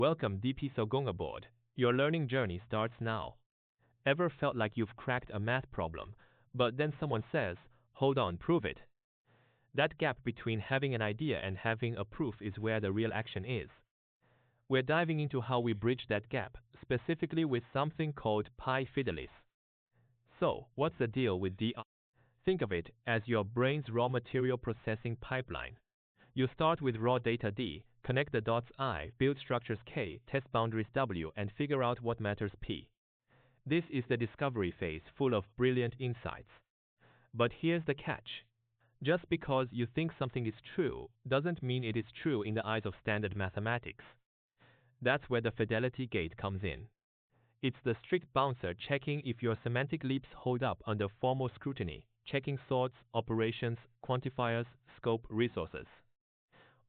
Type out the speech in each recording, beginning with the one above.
Welcome DP Sogong aboard. Your learning journey starts now. Ever felt like you've cracked a math problem, but then someone says, hold on, prove it? That gap between having an idea and having a proof is where the real action is. We're diving into how we bridge that gap, specifically with something called FIDELIS. So, what's the deal with DI? Think of it as your brain's raw material processing pipeline. You start with raw data D, connect the dots I, build structures K, test boundaries W, and figure out what matters P. This is the discovery phase, full of brilliant insights. But here's the catch. Just because you think something is true doesn't mean it is true in the eyes of standard mathematics. That's where the fidelity gate comes in. It's the strict bouncer checking if your semantic leaps hold up under formal scrutiny, checking sorts, operations, quantifiers, scope, resources.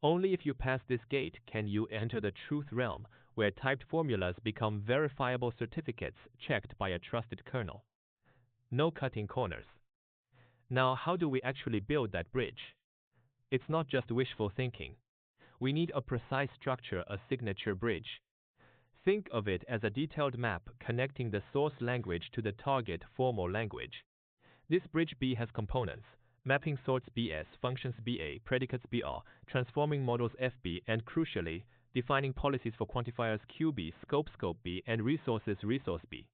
Only if you pass this gate can you enter the truth realm, where typed formulas become verifiable certificates checked by a trusted kernel. No cutting corners. Now, how do we actually build that bridge? It's not just wishful thinking. We need a precise structure, a signature bridge. Think of it as a detailed map connecting the source language to the target formal language. This bridge B has components: mapping sorts BS, functions BA, predicates BR, transforming models FB, and crucially, defining policies for quantifiers QB, scope B, and resources resource B.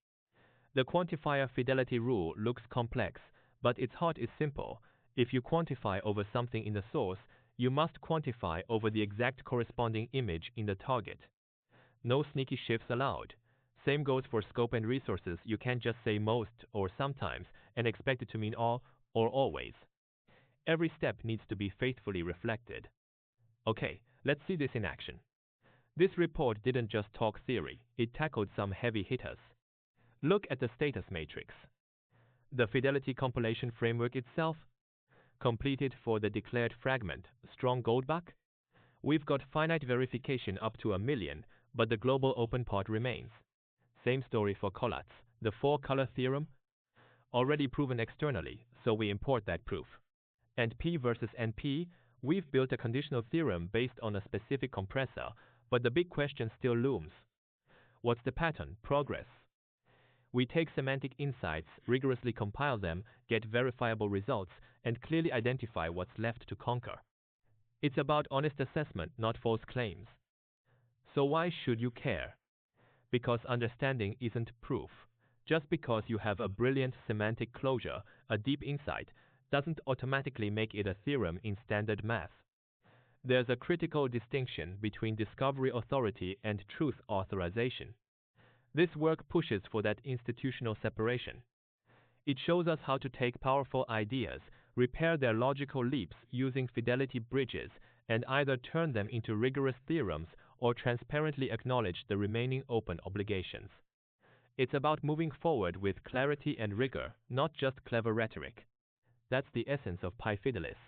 The quantifier fidelity rule looks complex, but its heart is simple. If you quantify over something in the source, you must quantify over the exact corresponding image in the target. No sneaky shifts allowed. Same goes for scope and resources. You can't just say most or sometimes and expect it to mean all or always. Every step needs to be faithfully reflected. Okay, let's see this in action. This report didn't just talk theory, it tackled some heavy hitters. Look at the status matrix. The Fidelity compilation framework itself, completed for the declared fragment, strong goldback? We've got finite verification up to 1 million, but the global open part remains. Same story for Collatz, the 4-color theorem, already proven externally, so we import that proof. And P versus NP, we've built a conditional theorem based on a specific compressor, but the big question still looms. What's the pattern, progress? We take semantic insights, rigorously compile them, get verifiable results, and clearly identify what's left to conquer. It's about honest assessment, not false claims. So why should you care? Because understanding isn't proof. Just because you have a brilliant semantic closure, a deep insight, doesn't automatically make it a theorem in standard math. There's a critical distinction between discovery authority and truth authorization. This work pushes for that institutional separation. It shows us how to take powerful ideas, repair their logical leaps using fidelity bridges, and either turn them into rigorous theorems or transparently acknowledge the remaining open obligations. It's about moving forward with clarity and rigor, not just clever rhetoric. That's the essence of FIDELIS.